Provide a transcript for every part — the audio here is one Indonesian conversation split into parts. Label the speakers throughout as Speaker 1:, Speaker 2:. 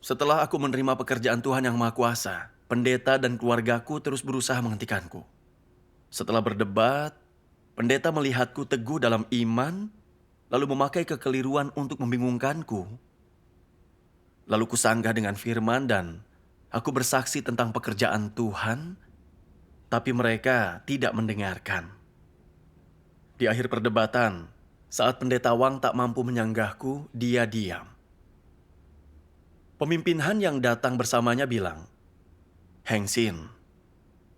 Speaker 1: Setelah aku menerima pekerjaan Tuhan Yang Maha Kuasa, pendeta dan keluargaku terus berusaha menghentikanku. Setelah berdebat, pendeta melihatku teguh dalam iman, lalu memakai kekeliruan untuk membingungkanku. Lalu kusanggah dengan firman dan aku bersaksi tentang pekerjaan Tuhan, tapi mereka tidak mendengarkan. Di akhir perdebatan, saat pendeta Wang tak mampu menyanggahku, dia diam. Pemimpin Han yang datang bersamanya bilang, "Heng Sin,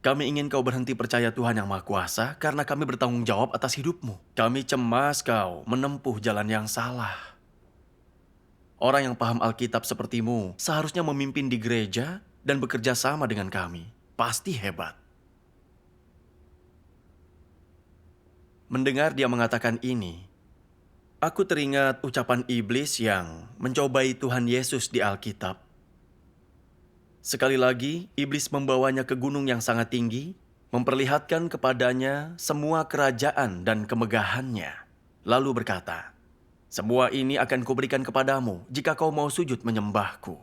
Speaker 1: kami ingin kau berhenti percaya Tuhan Yang Maha Kuasa karena kami bertanggung jawab atas hidupmu. Kami cemas kau menempuh jalan yang salah. Orang yang paham Alkitab sepertimu seharusnya memimpin di gereja dan bekerja sama dengan kami. Pasti hebat." Mendengar dia mengatakan ini, aku teringat ucapan iblis yang mencobai Tuhan Yesus di Alkitab. Sekali lagi, iblis membawanya ke gunung yang sangat tinggi, memperlihatkan kepadanya semua kerajaan dan kemegahannya. Lalu berkata, "Semua ini akan kuberikan kepadamu jika kau mau sujud menyembahku."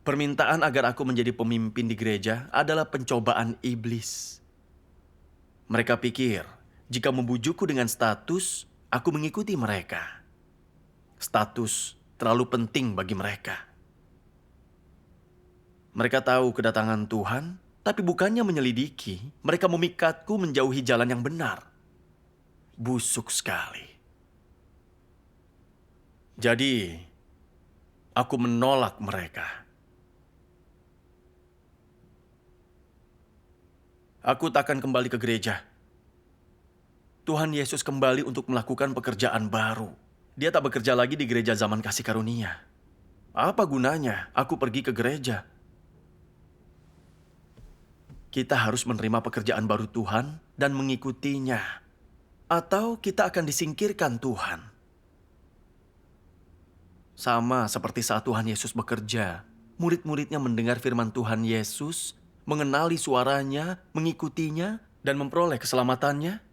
Speaker 1: Permintaan agar aku menjadi pemimpin di gereja adalah pencobaan iblis. Mereka pikir, jika membujukku dengan status, aku mengikuti mereka. Status terlalu penting bagi mereka. Mereka tahu kedatangan Tuhan, tapi bukannya menyelidiki, mereka memikatku menjauhi jalan yang benar. Busuk sekali. Jadi, aku menolak mereka. Aku takkan kembali ke gereja. Tuhan Yesus kembali untuk melakukan pekerjaan baru. Dia tak bekerja lagi di gereja zaman kasih karunia. Apa gunanya aku pergi ke gereja? Kita harus menerima pekerjaan baru Tuhan dan mengikutinya. Atau kita akan disingkirkan Tuhan. Sama seperti saat Tuhan Yesus bekerja, murid-muridnya mendengar firman Tuhan Yesus, mengenali suaranya, mengikutinya, dan memperoleh keselamatannya.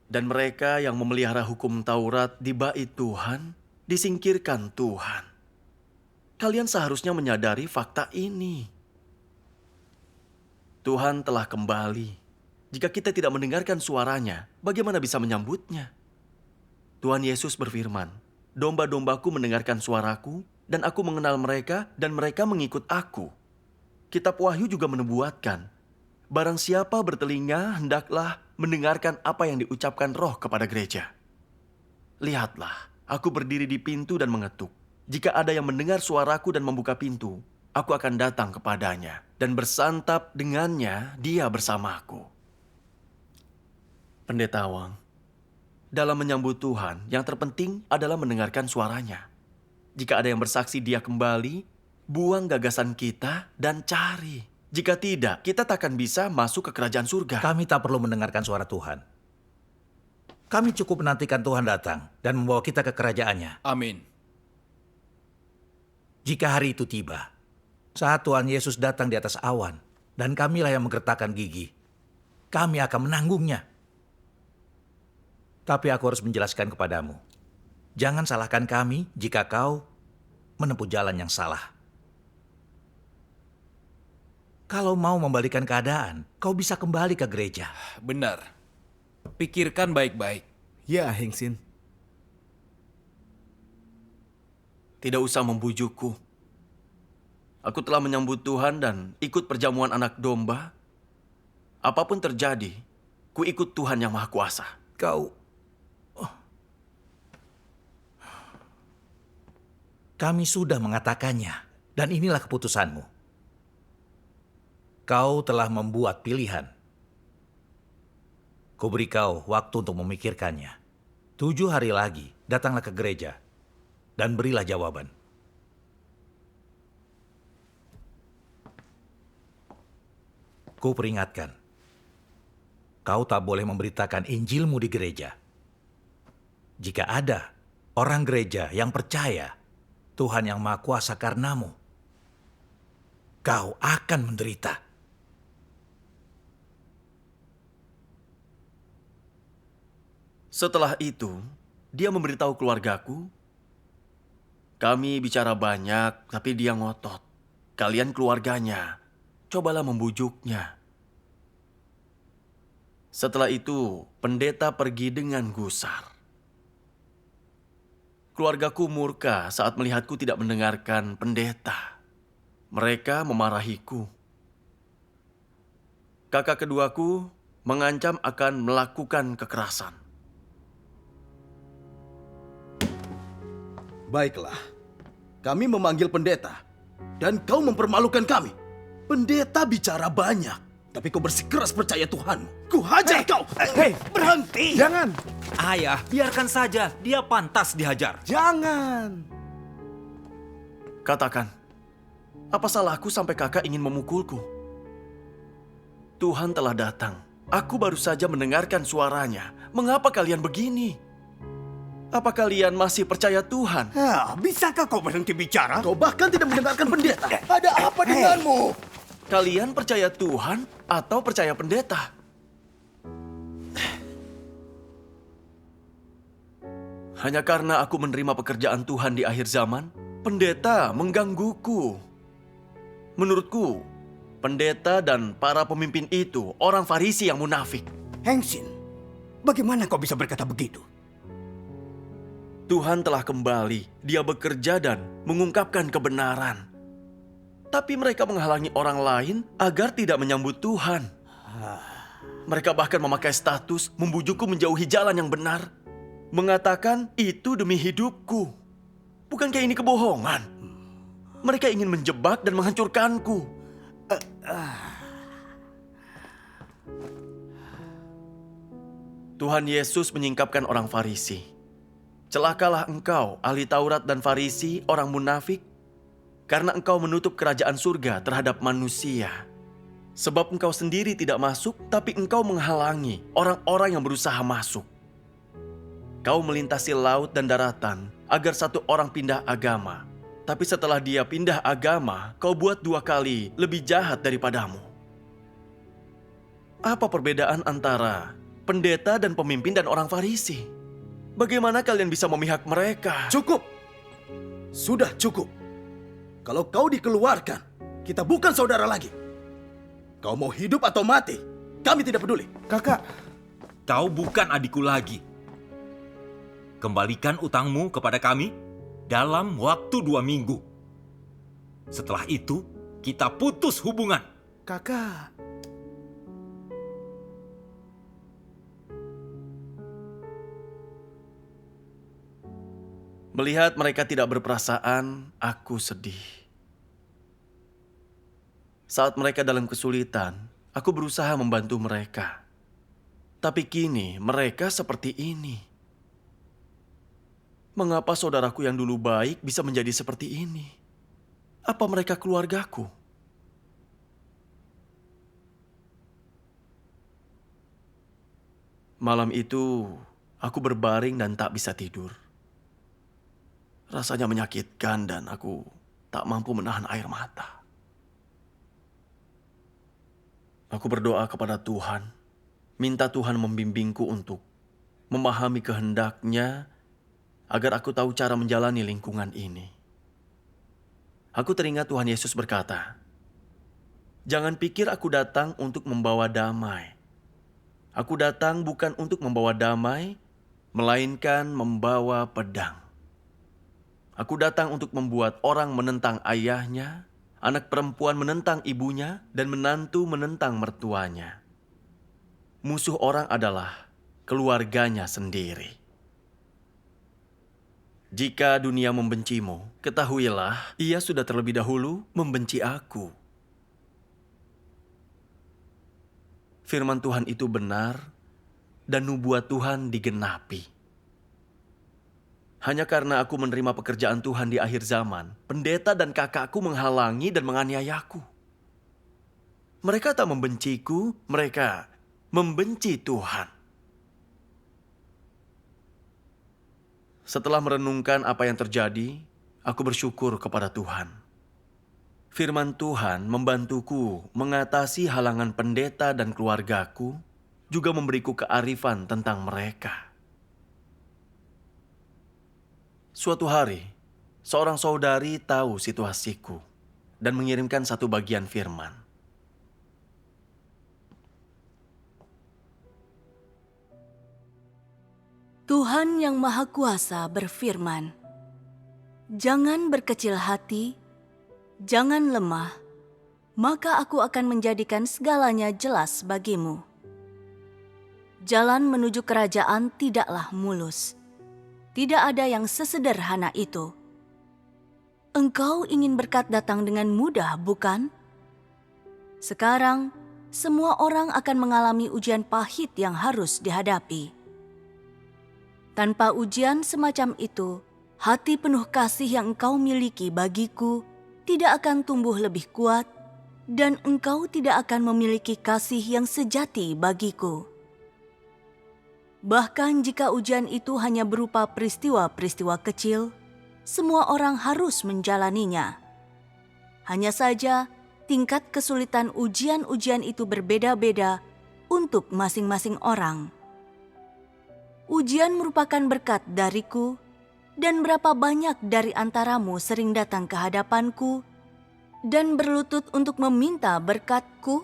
Speaker 1: Dan mereka yang memelihara hukum Taurat di bait Tuhan, disingkirkan Tuhan. Kalian seharusnya menyadari fakta ini. Tuhan telah kembali. Jika kita tidak mendengarkan suaranya, bagaimana bisa menyambutnya? Tuhan Yesus berfirman, "Domba-dombaku mendengarkan suaraku, dan aku mengenal mereka, dan mereka mengikut aku." Kitab Wahyu juga menubuatkan, barang siapa bertelinga, hendaklah mendengarkan apa yang diucapkan Roh kepada gereja. Lihatlah, aku berdiri di pintu dan mengetuk. Jika ada yang mendengar suaraku dan membuka pintu, aku akan datang kepadanya dan bersantap dengannya, dia bersamaku. Pendeta Wang, dalam menyambut Tuhan, yang terpenting adalah mendengarkan suaranya. Jika ada yang bersaksi dia kembali, buang gagasan kita dan cari. Jika tidak, kita takkan bisa masuk ke kerajaan surga.
Speaker 2: Kami tak perlu mendengarkan suara Tuhan. Kami cukup menantikan Tuhan datang dan membawa kita ke kerajaannya.
Speaker 3: Amin.
Speaker 2: Jika hari itu tiba, saat Tuhan Yesus datang di atas awan, dan kamilah yang menggertakkan gigi, kami akan menanggungnya. Tapi aku harus menjelaskan kepadamu, jangan salahkan kami jika kau menempuh jalan yang salah. Kalau mau membalikan keadaan, kau bisa kembali ke gereja.
Speaker 3: Benar. Pikirkan baik-baik.
Speaker 4: Ya, Heng Sin.
Speaker 1: Tidak usah membujukku. Aku telah menyambut Tuhan dan ikut perjamuan anak domba. Apapun terjadi, ku ikut Tuhan Yang Maha Kuasa.
Speaker 2: Kami sudah mengatakannya, dan inilah keputusanmu. Kau telah membuat pilihan. Kuberi kau waktu untuk memikirkannya. 7 hari lagi, datanglah ke gereja, dan berilah jawaban. Ku peringatkan, kau tak boleh memberitakan Injilmu di gereja. Jika ada orang gereja yang percaya Tuhan Yang Maha Kuasa karenamu, kau akan menderita.
Speaker 1: Setelah itu, dia memberitahu keluargaku Kami bicara banyak, tapi dia ngotot. Kalian keluarganya, cobalah membujuknya. Setelah itu, pendeta pergi dengan gusar. Keluargaku murka saat melihatku tidak mendengarkan pendeta. Mereka memarahiku. Kakak keduaku mengancam akan melakukan kekerasan.
Speaker 4: Baiklah, kami memanggil pendeta, dan kau mempermalukan kami. Pendeta bicara banyak, tapi kau bersikeras percaya Tuhanmu. Ku hajar kau!
Speaker 5: Hei,
Speaker 4: Berhenti!
Speaker 5: jangan!
Speaker 6: Ayah, biarkan saja. Dia pantas dihajar.
Speaker 5: Jangan!
Speaker 1: Katakan, apa salahku sampai kakak ingin memukulku? Tuhan telah datang. Aku baru saja mendengarkan suaranya. Mengapa kalian begini? Apa kalian masih percaya Tuhan?
Speaker 5: Bisakah kau berhenti bicara?
Speaker 4: Kau bahkan tidak mendengarkan pendeta. Ada apa denganmu?
Speaker 1: Kalian percaya Tuhan atau percaya pendeta? Hanya karena aku menerima pekerjaan Tuhan di akhir zaman, pendeta menggangguku. Menurutku, pendeta dan para pemimpin itu orang Farisi yang munafik.
Speaker 5: Hengsin, bagaimana kau bisa berkata begitu?
Speaker 1: Tuhan telah kembali, dia bekerja dan mengungkapkan kebenaran. Tapi mereka menghalangi orang lain agar tidak menyambut Tuhan. Mereka bahkan memakai status membujukku menjauhi jalan yang benar. Mengatakan itu demi hidupku. Bukankah ini kebohongan? Mereka ingin menjebak dan menghancurkanku. Tuhan Yesus menyingkapkan orang Farisi. Celakalah engkau, ahli Taurat dan Farisi, orang munafik, karena engkau menutup kerajaan surga terhadap manusia. Sebab engkau sendiri tidak masuk, tapi engkau menghalangi orang-orang yang berusaha masuk. Kau melintasi laut dan daratan agar satu orang pindah agama. Tapi setelah dia pindah agama, kau buat 2 kali lebih jahat daripadamu. Apa perbedaan antara pendeta dan pemimpin dan orang Farisi? Bagaimana kalian bisa memihak mereka?
Speaker 4: Cukup! Sudah cukup. Kalau kau dikeluarkan, kita bukan saudara lagi. Kau mau hidup atau mati, kami tidak peduli.
Speaker 5: Kakak,
Speaker 6: Kau bukan adikku lagi. Kembalikan utangmu kepada kami dalam waktu 2 minggu. Setelah itu, kita putus hubungan.
Speaker 5: kakak.
Speaker 1: Melihat mereka tidak berperasaan, aku sedih. Saat mereka dalam kesulitan, aku berusaha membantu mereka. Tapi kini mereka seperti ini. Mengapa saudaraku yang dulu baik bisa menjadi seperti ini? Apa mereka keluargaku? Malam itu, aku berbaring dan tak bisa tidur. Rasanya menyakitkan dan aku tak mampu menahan air mata. Aku berdoa kepada Tuhan, minta Tuhan membimbingku untuk memahami kehendak-Nya agar aku tahu cara menjalani lingkungan ini. Aku teringat Tuhan Yesus berkata, "Jangan pikir aku datang untuk membawa damai. Aku datang bukan untuk membawa damai, melainkan membawa pedang. Aku datang untuk membuat orang menentang ayahnya, anak perempuan menentang ibunya, dan menantu menentang mertuanya. Musuh orang adalah keluarganya sendiri. Jika dunia membencimu, ketahuilah ia sudah terlebih dahulu membenci aku." Firman Tuhan itu benar, dan nubuat Tuhan digenapi. Hanya karena aku menerima pekerjaan Tuhan di akhir zaman, pendeta dan kakakku menghalangi dan menganiayaku. Mereka tak membenciku, mereka membenci Tuhan. Setelah merenungkan apa yang terjadi, aku bersyukur kepada Tuhan. Firman Tuhan membantuku mengatasi halangan pendeta dan keluargaku, juga memberiku kearifan tentang mereka. Suatu hari, seorang saudari tahu situasiku dan mengirimkan satu bagian firman.
Speaker 7: Tuhan Yang Maha Kuasa berfirman, "Jangan berkecil hati, jangan lemah, maka aku akan menjadikan segalanya jelas bagimu." Jalan menuju kerajaan tidaklah mulus. Tidak ada yang sesederhana itu. Engkau ingin berkat datang dengan mudah, bukan? Sekarang, semua orang akan mengalami ujian pahit yang harus dihadapi. Tanpa ujian semacam itu, hati penuh kasih yang engkau miliki bagiku tidak akan tumbuh lebih kuat, dan engkau tidak akan memiliki kasih yang sejati bagiku. Bahkan jika ujian itu hanya berupa peristiwa-peristiwa kecil, semua orang harus menjalaninya. Hanya saja, tingkat kesulitan ujian-ujian itu berbeda-beda untuk masing-masing orang. Ujian merupakan berkat dariku, dan berapa banyak dari antaramu sering datang ke hadapanku dan berlutut untuk meminta berkatku?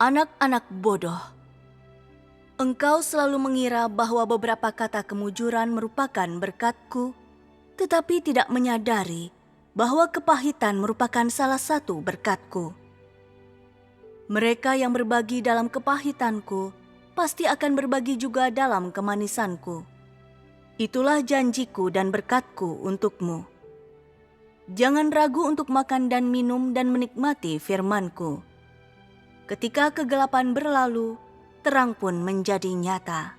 Speaker 7: Anak-anak bodoh, engkau selalu mengira bahwa beberapa kata kemujuran merupakan berkatku, tetapi tidak menyadari bahwa kepahitan merupakan salah satu berkatku. Mereka yang berbagi dalam kepahitanku pasti akan berbagi juga dalam kemanisanku. Itulah janjiku dan berkatku untukmu. Jangan ragu untuk makan dan minum dan menikmati firmanku. Ketika kegelapan berlalu, terang pun menjadi nyata.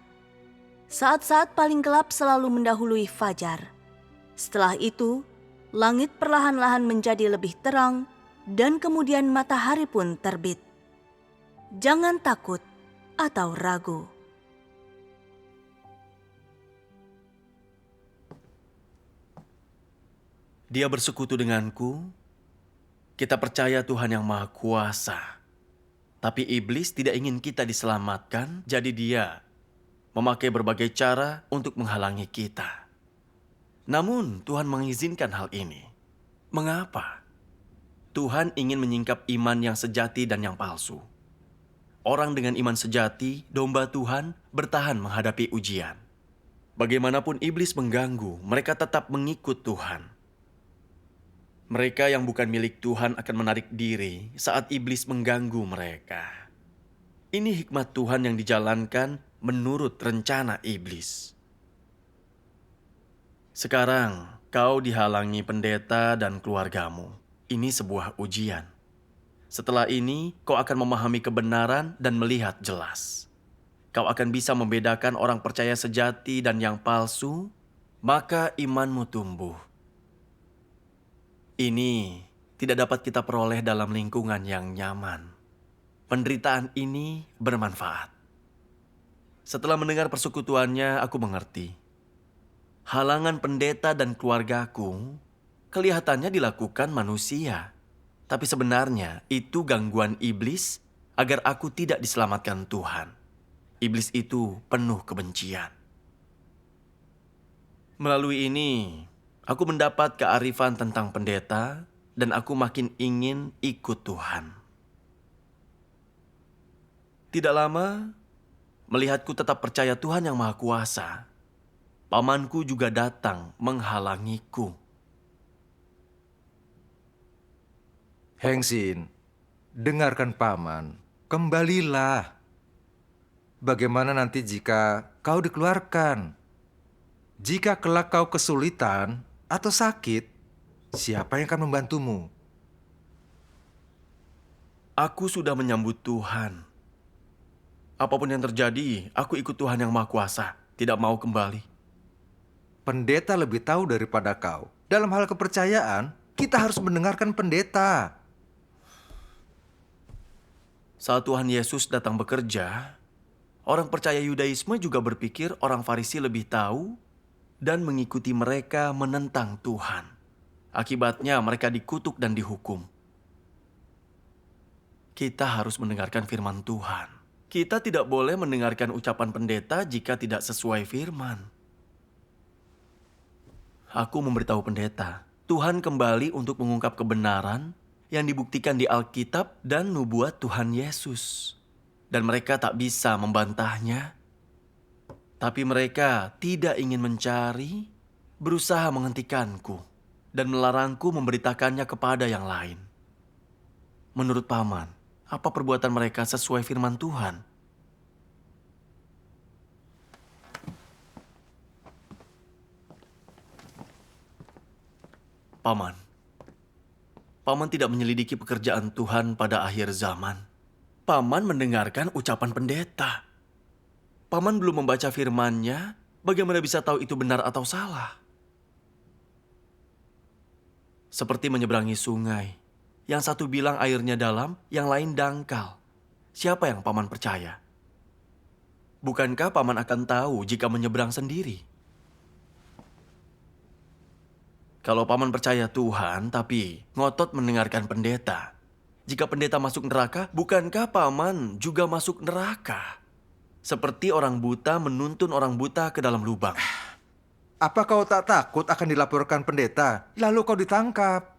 Speaker 7: Saat-saat paling gelap selalu mendahului fajar. Setelah itu, langit perlahan-lahan menjadi lebih terang dan kemudian matahari pun terbit. Jangan takut atau ragu.
Speaker 1: Dia bersekutu denganku. Kita percaya Tuhan yang Maha Kuasa. Tapi iblis tidak ingin kita diselamatkan, jadi dia memakai berbagai cara untuk menghalangi kita. Namun Tuhan mengizinkan hal ini. Mengapa? Tuhan ingin menyingkap iman yang sejati dan yang palsu. Orang dengan iman sejati, domba Tuhan, bertahan menghadapi ujian. Bagaimanapun iblis mengganggu, mereka tetap mengikut Tuhan. Mereka yang bukan milik Tuhan akan menarik diri saat iblis mengganggu mereka. Ini hikmat Tuhan yang dijalankan menurut rencana iblis. Sekarang, kau dihalangi pendeta dan keluargamu. Ini sebuah ujian. Setelah ini, kau akan memahami kebenaran dan melihat jelas. Kau akan bisa membedakan orang percaya sejati dan yang palsu, maka imanmu tumbuh. Ini tidak dapat kita peroleh dalam lingkungan yang nyaman. Penderitaan ini bermanfaat. Setelah mendengar persekutuannya, aku mengerti. Halangan pendeta dan keluargaku kelihatannya dilakukan manusia. Tapi sebenarnya itu gangguan iblis agar aku tidak diselamatkan Tuhan. Iblis itu penuh kebencian. Melalui ini, aku mendapat kearifan tentang pendeta dan aku makin ingin ikut Tuhan. Tidak lama, melihatku tetap percaya Tuhan yang Maha Kuasa, pamanku juga datang menghalangiku.
Speaker 8: Hengsin, dengarkan paman, kembalilah. Bagaimana nanti jika kau dikeluarkan? Jika kelak kau kesulitan atau sakit, siapa yang akan membantumu?
Speaker 1: Aku sudah menyambut Tuhan. Apapun yang terjadi, aku ikut Tuhan yang Maha Kuasa, tidak mau kembali.
Speaker 8: Pendeta lebih tahu daripada kau. Dalam hal kepercayaan, kita harus mendengarkan pendeta.
Speaker 1: Saat Tuhan Yesus datang bekerja, orang percaya Yudaisme juga berpikir orang Farisi lebih tahu dan mengikuti mereka menentang Tuhan. Akibatnya mereka dikutuk dan dihukum. Kita harus mendengarkan firman Tuhan. Kita tidak boleh mendengarkan ucapan pendeta jika tidak sesuai firman. Aku memberitahu pendeta, Tuhan kembali untuk mengungkap kebenaran yang dibuktikan di Alkitab dan nubuat Tuhan Yesus. Dan mereka tak bisa membantahnya. Tapi mereka tidak ingin mencari, berusaha menghentikanku, dan melarangku memberitakannya kepada yang lain. Menurut Paman, apa perbuatan mereka sesuai firman Tuhan? Paman tidak menyelidiki pekerjaan Tuhan pada akhir zaman. Paman mendengarkan ucapan pendeta. Paman belum membaca firman-Nya, bagaimana bisa tahu itu benar atau salah? Seperti menyeberangi sungai. Yang satu bilang airnya dalam, yang lain dangkal. Siapa yang Paman percaya? Bukankah Paman akan tahu jika menyeberang sendiri? Kalau Paman percaya Tuhan, tapi ngotot mendengarkan pendeta. Jika pendeta masuk neraka, bukankah Paman juga masuk neraka? Seperti orang buta menuntun orang buta ke dalam lubang.
Speaker 8: Apa kau tak takut akan dilaporkan pendeta, lalu kau ditangkap?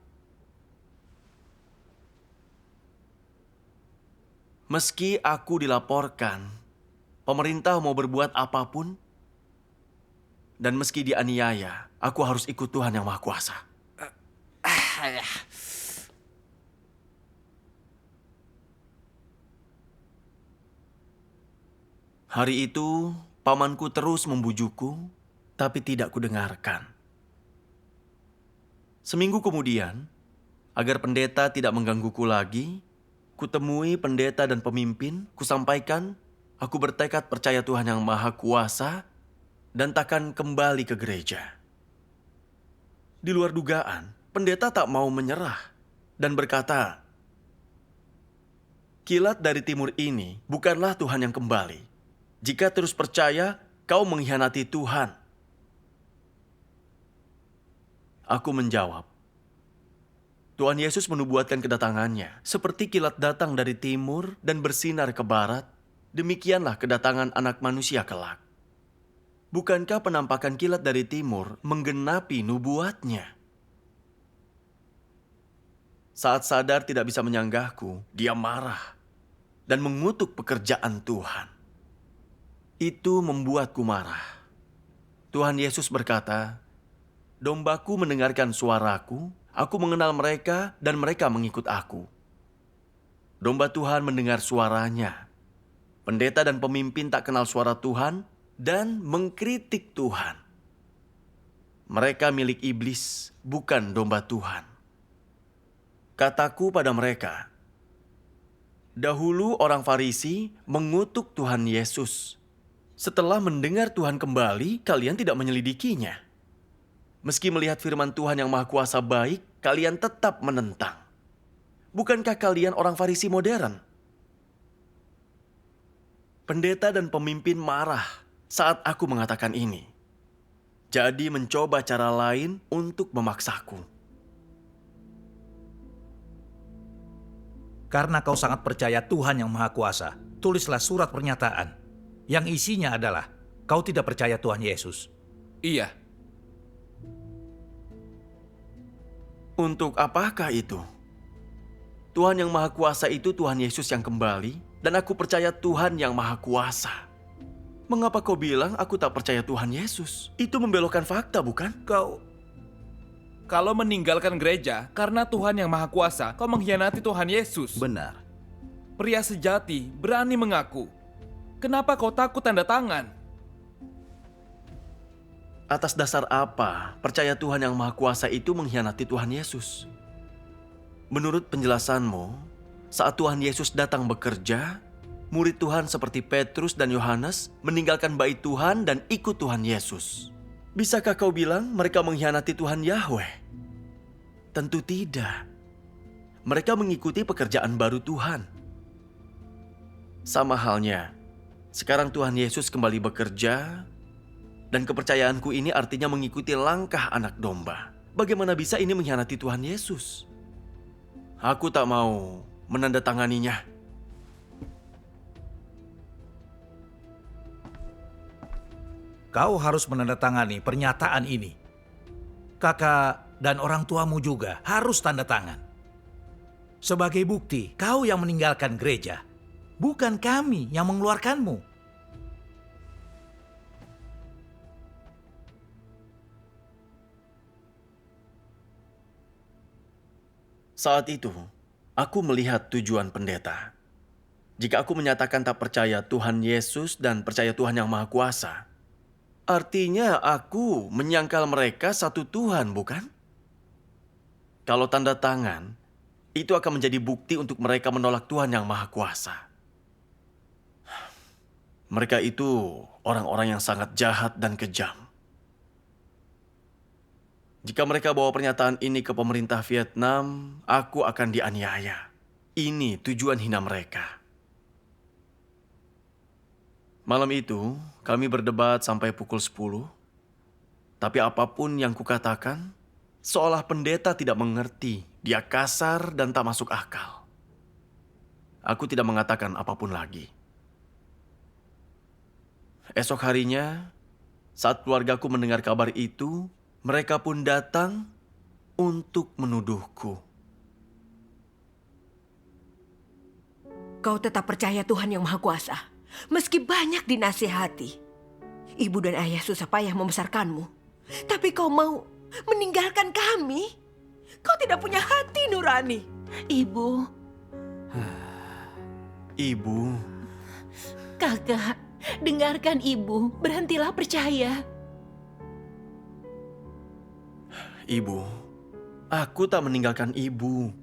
Speaker 1: Meski aku dilaporkan, pemerintah mau berbuat apapun, dan meski dianiaya, aku harus ikut Tuhan yang Maha Kuasa. Hari itu, pamanku terus membujukku, tapi tidak kudengarkan. Seminggu kemudian, agar pendeta tidak menggangguku lagi, kutemui pendeta dan pemimpin, kusampaikan, aku bertekad percaya Tuhan yang Maha Kuasa dan takkan kembali ke gereja. Di luar dugaan, pendeta tak mau menyerah dan berkata, "Kilat dari timur ini bukanlah Tuhan yang kembali. Jika terus percaya, kau mengkhianati Tuhan." Aku menjawab, Tuhan Yesus menubuatkan kedatangannya seperti kilat datang dari timur dan bersinar ke barat. Demikianlah kedatangan Anak Manusia kelak. Bukankah penampakan kilat dari timur menggenapi nubuatnya? Saat sadar tidak bisa menyanggahku, dia marah dan mengutuk pekerjaan Tuhan. Itu membuatku marah. Tuhan Yesus berkata, "Dombaku mendengarkan suaraku, aku mengenal mereka dan mereka mengikut aku." Domba Tuhan mendengar suaranya. Pendeta dan pemimpin tak kenal suara Tuhan dan mengkritik Tuhan. Mereka milik iblis, bukan domba Tuhan. Kataku pada mereka, dahulu orang Farisi mengutuk Tuhan Yesus. Setelah mendengar Tuhan kembali, kalian tidak menyelidikinya. Meski melihat firman Tuhan yang Maha Kuasa baik, kalian tetap menentang. Bukankah kalian orang Farisi modern? Pendeta dan pemimpin marah saat aku mengatakan ini. Jadi mencoba cara lain untuk memaksaku.
Speaker 2: Karena kau sangat percaya Tuhan yang Maha Kuasa, tulislah surat pernyataan. Yang isinya adalah, kau tidak percaya Tuhan Yesus.
Speaker 3: Iya,
Speaker 1: Untuk apakah itu? Tuhan yang Maha Kuasa itu Tuhan Yesus yang kembali, dan aku percaya Tuhan yang Maha Kuasa. Mengapa kau bilang aku tak percaya Tuhan Yesus? Itu membelokkan fakta, bukan?
Speaker 3: kalau meninggalkan gereja karena Tuhan yang Maha Kuasa, kau mengkhianati Tuhan Yesus.
Speaker 4: Benar.
Speaker 3: Pria sejati berani mengaku. Kenapa kau takut tanda tangan?
Speaker 1: Atas dasar apa percaya Tuhan yang Maha Kuasa itu mengkhianati Tuhan Yesus? Menurut penjelasanmu, saat Tuhan Yesus datang bekerja, murid Tuhan seperti Petrus dan Yohanes meninggalkan bait Tuhan dan ikut Tuhan Yesus. Bisakah kau bilang mereka mengkhianati Tuhan Yahweh? Tentu tidak. Mereka mengikuti pekerjaan baru Tuhan. Sama halnya, sekarang Tuhan Yesus kembali bekerja, dan kepercayaanku ini artinya mengikuti langkah anak domba. Bagaimana bisa ini mengkhianati Tuhan Yesus? Aku tak mau menandatanganinya.
Speaker 2: Kau harus menandatangani pernyataan ini. Kakak dan orang tuamu juga harus tanda tangan. Sebagai bukti, kau yang meninggalkan gereja, bukan kami yang mengeluarkanmu.
Speaker 1: Saat itu, aku melihat tujuan pendeta. Jika aku menyatakan tak percaya Tuhan Yesus dan percaya Tuhan yang Maha Kuasa, artinya aku menyangkal mereka satu Tuhan, bukan? Kalau tanda tangan, itu akan menjadi bukti untuk mereka menolak Tuhan yang Maha Kuasa. Mereka itu orang-orang yang sangat jahat dan kejam. Jika mereka bawa pernyataan ini ke pemerintah Vietnam, aku akan dianiaya. Ini tujuan hina mereka. Malam itu, kami berdebat sampai pukul 10. Tapi apapun yang kukatakan, seolah pendeta tidak mengerti. Dia kasar dan tak masuk akal. Aku tidak mengatakan apapun lagi. Esok harinya, saat keluargaku mendengar kabar itu, mereka pun datang untuk menuduhku.
Speaker 9: Kau tetap percaya Tuhan yang Maha Kuasa, meski banyak dinasihati. Ibu dan ayah susah payah membesarkanmu, tapi kau mau meninggalkan kami? Kau tidak punya hati nurani.
Speaker 10: Ibu,
Speaker 1: Ibu,
Speaker 10: kakak, dengarkan ibu, berhentilah percaya.
Speaker 1: Ibu, aku tak meninggalkan ibu.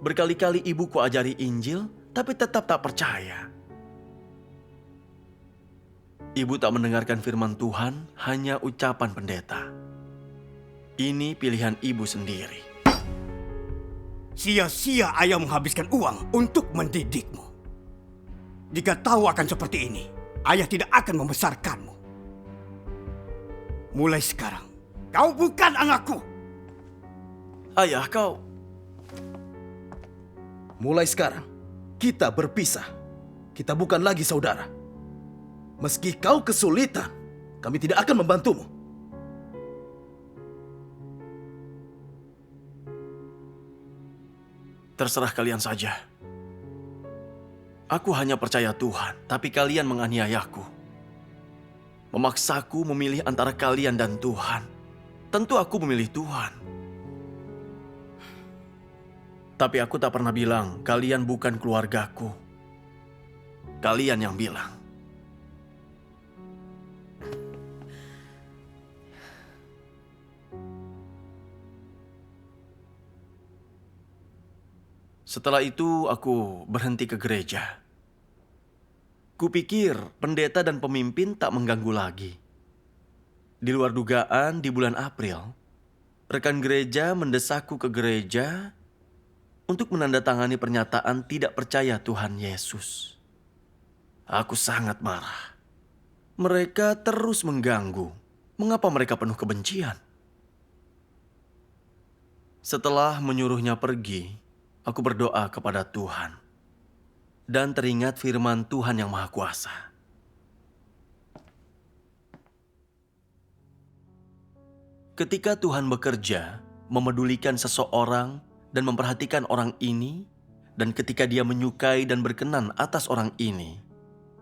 Speaker 1: Berkali-kali ibu kuajari Injil, tapi tetap tak percaya. Ibu tak mendengarkan firman Tuhan, hanya ucapan pendeta. Ini pilihan ibu sendiri.
Speaker 5: Sia-sia ayah menghabiskan uang untuk mendidikmu. Jika tahu akan seperti ini, ayah tidak akan membesarkanmu. Mulai sekarang, kau bukan anakku.
Speaker 1: Ayah, kau...
Speaker 4: Mulai sekarang, kita berpisah. Kita bukan lagi saudara. Meski kau kesulitan, kami tidak akan membantumu.
Speaker 1: Terserah kalian saja. Aku hanya percaya Tuhan, tapi kalian menganiayaku. Memaksaku memilih antara kalian dan Tuhan. Tentu aku memilih Tuhan. Tapi aku tak pernah bilang kalian bukan keluargaku. Kalian yang bilang. Setelah itu aku berhenti ke gereja. Kupikir pendeta dan pemimpin tak mengganggu lagi. Di luar dugaan di bulan April, rekan gereja mendesakku ke gereja untuk menandatangani pernyataan tidak percaya Tuhan Yesus. Aku sangat marah. Mereka terus mengganggu. Mengapa mereka penuh kebencian? Setelah menyuruhnya pergi, aku berdoa kepada Tuhan. Dan teringat firman Tuhan yang Maha Kuasa. Ketika Tuhan bekerja, memedulikan seseorang dan memperhatikan orang ini, dan ketika Dia menyukai dan berkenan atas orang ini,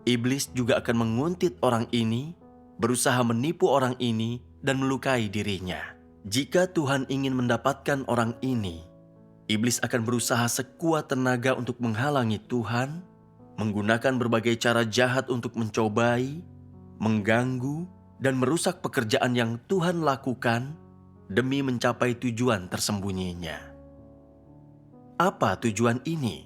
Speaker 1: iblis juga akan menguntit orang ini, berusaha menipu orang ini, dan melukai dirinya. Jika Tuhan ingin mendapatkan orang ini, iblis akan berusaha sekuat tenaga untuk menghalangi Tuhan, menggunakan berbagai cara jahat untuk mencobai, mengganggu, dan merusak pekerjaan yang Tuhan lakukan demi mencapai tujuan tersembunyinya. Apa tujuan ini?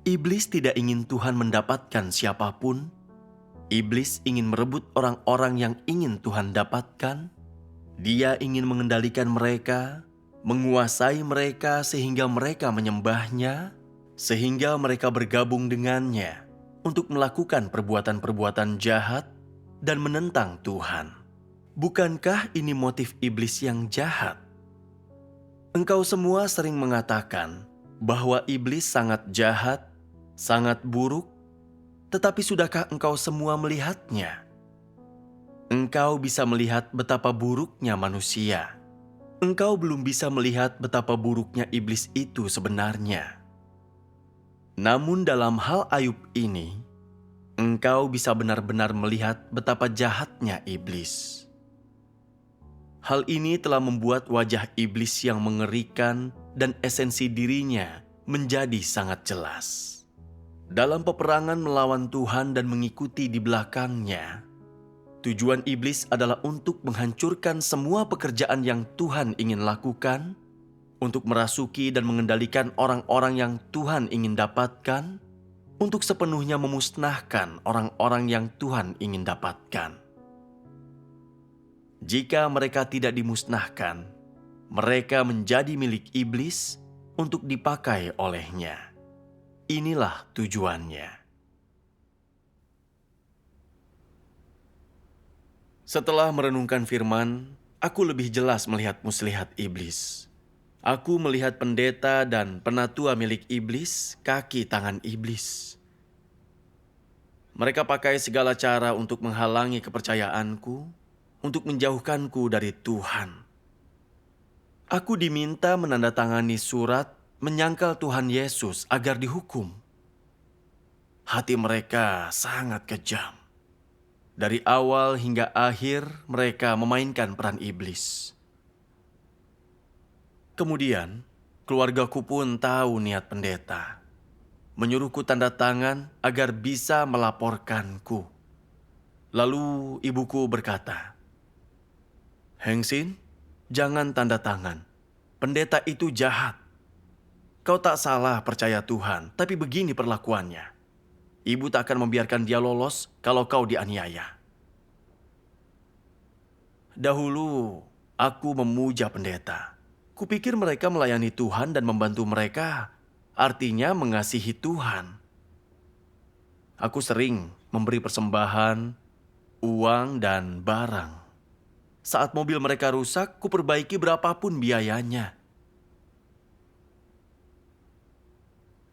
Speaker 1: Iblis tidak ingin Tuhan mendapatkan siapapun. Iblis ingin merebut orang-orang yang ingin Tuhan dapatkan. Dia ingin mengendalikan mereka, menguasai mereka sehingga mereka menyembahnya, sehingga mereka bergabung dengannya untuk melakukan perbuatan-perbuatan jahat dan menentang Tuhan. Bukankah ini motif iblis yang jahat? Engkau semua sering mengatakan bahwa iblis sangat jahat, sangat buruk, tetapi sudahkah engkau semua melihatnya? Engkau bisa melihat betapa buruknya manusia. engkau belum bisa melihat betapa buruknya iblis itu sebenarnya. Namun dalam hal Ayub ini, engkau bisa benar-benar melihat betapa jahatnya iblis. Hal ini telah membuat wajah iblis yang mengerikan dan esensi dirinya menjadi sangat jelas. Dalam peperangan melawan Tuhan dan mengikuti di belakangnya, tujuan iblis adalah untuk menghancurkan semua pekerjaan yang Tuhan ingin lakukan, untuk merasuki dan mengendalikan orang-orang yang Tuhan ingin dapatkan, untuk sepenuhnya memusnahkan orang-orang yang Tuhan ingin dapatkan. Jika mereka tidak dimusnahkan, mereka menjadi milik iblis untuk dipakai olehnya. Inilah tujuannya. Setelah merenungkan firman, aku lebih jelas melihat muslihat iblis. Aku melihat pendeta dan penatua milik iblis, kaki tangan iblis. Mereka pakai segala cara untuk menghalangi kepercayaanku, untuk menjauhkanku dari Tuhan. Aku diminta menandatangani surat menyangkal Tuhan Yesus agar dihukum. Hati mereka sangat kejam. Dari awal hingga akhir mereka memainkan peran iblis. Kemudian, keluargaku pun tahu niat pendeta. Menyuruhku tanda tangan agar bisa melaporkanku. Lalu ibuku berkata, "Hengsin, jangan tanda tangan. Pendeta itu jahat. Kau tak salah percaya Tuhan, tapi begini perlakuannya. Ibu tak akan membiarkan dia lolos kalau kau dianiaya." Dahulu, aku memuja pendeta. Kupikir mereka melayani Tuhan dan membantu mereka, artinya mengasihi Tuhan. Aku sering memberi persembahan, uang, dan barang. Saat mobil mereka rusak, kuperbaiki berapapun biayanya.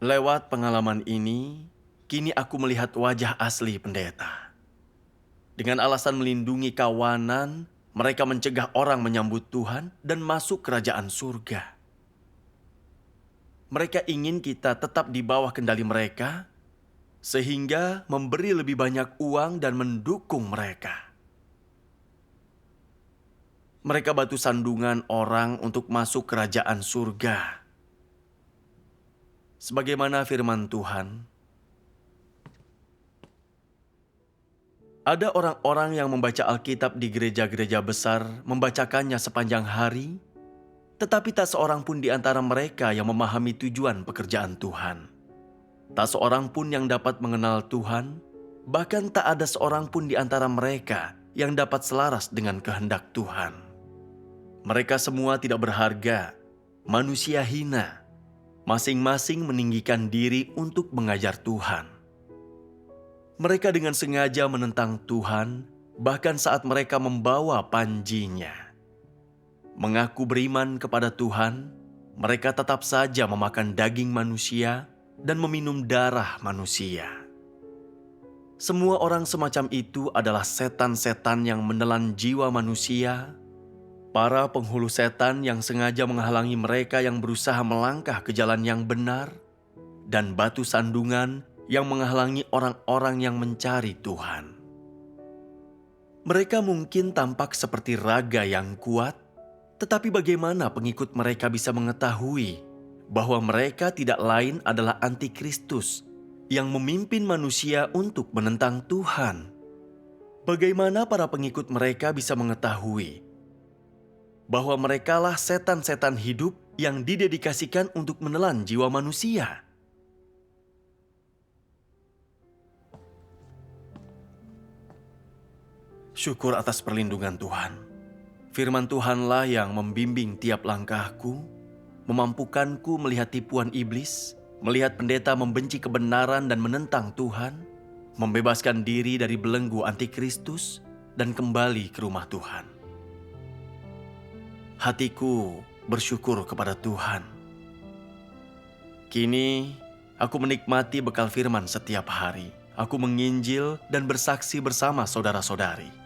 Speaker 1: Lewat pengalaman ini, kini aku melihat wajah asli pendeta. Dengan alasan melindungi kawanan, mereka mencegah orang menyambut Tuhan dan masuk kerajaan surga. Mereka ingin kita tetap di bawah kendali mereka, sehingga memberi lebih banyak uang dan mendukung mereka. Mereka batu sandungan orang untuk masuk kerajaan surga. Sebagaimana firman Tuhan, ada orang-orang yang membaca Alkitab di gereja-gereja besar, membacakannya sepanjang hari, tetapi tak seorang pun di antara mereka yang memahami tujuan pekerjaan Tuhan. Tak seorang pun yang dapat mengenal Tuhan, bahkan tak ada seorang pun di antara mereka yang dapat selaras dengan kehendak Tuhan. Mereka semua tidak berharga, manusia hina, masing-masing meninggikan diri untuk mengajar Tuhan. Mereka dengan sengaja menentang Tuhan, bahkan saat mereka membawa panjinya. Mengaku beriman kepada Tuhan, mereka tetap saja memakan daging manusia dan meminum darah manusia. Semua orang semacam itu adalah setan-setan yang menelan jiwa manusia, para penghulu setan yang sengaja menghalangi mereka yang berusaha melangkah ke jalan yang benar, dan batu sandungan yang menghalangi orang-orang yang mencari Tuhan. Mereka mungkin tampak seperti raga yang kuat, tetapi bagaimana pengikut mereka bisa mengetahui bahwa mereka tidak lain adalah antikristus yang memimpin manusia untuk menentang Tuhan? Bagaimana para pengikut mereka bisa mengetahui bahwa merekalah setan-setan hidup yang didedikasikan untuk menelan jiwa manusia? Syukur atas perlindungan Tuhan. Firman Tuhanlah yang membimbing tiap langkahku, memampukanku melihat tipuan iblis, melihat pendeta membenci kebenaran dan menentang Tuhan, membebaskan diri dari belenggu antikristus, dan kembali ke rumah Tuhan. Hatiku bersyukur kepada Tuhan. Kini, aku menikmati bekal firman setiap hari. Aku menginjil dan bersaksi bersama saudara-saudari.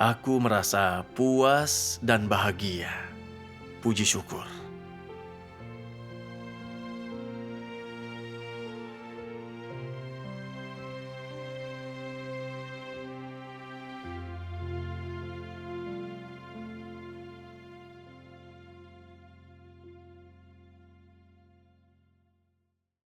Speaker 1: Aku merasa puas dan bahagia. Puji syukur.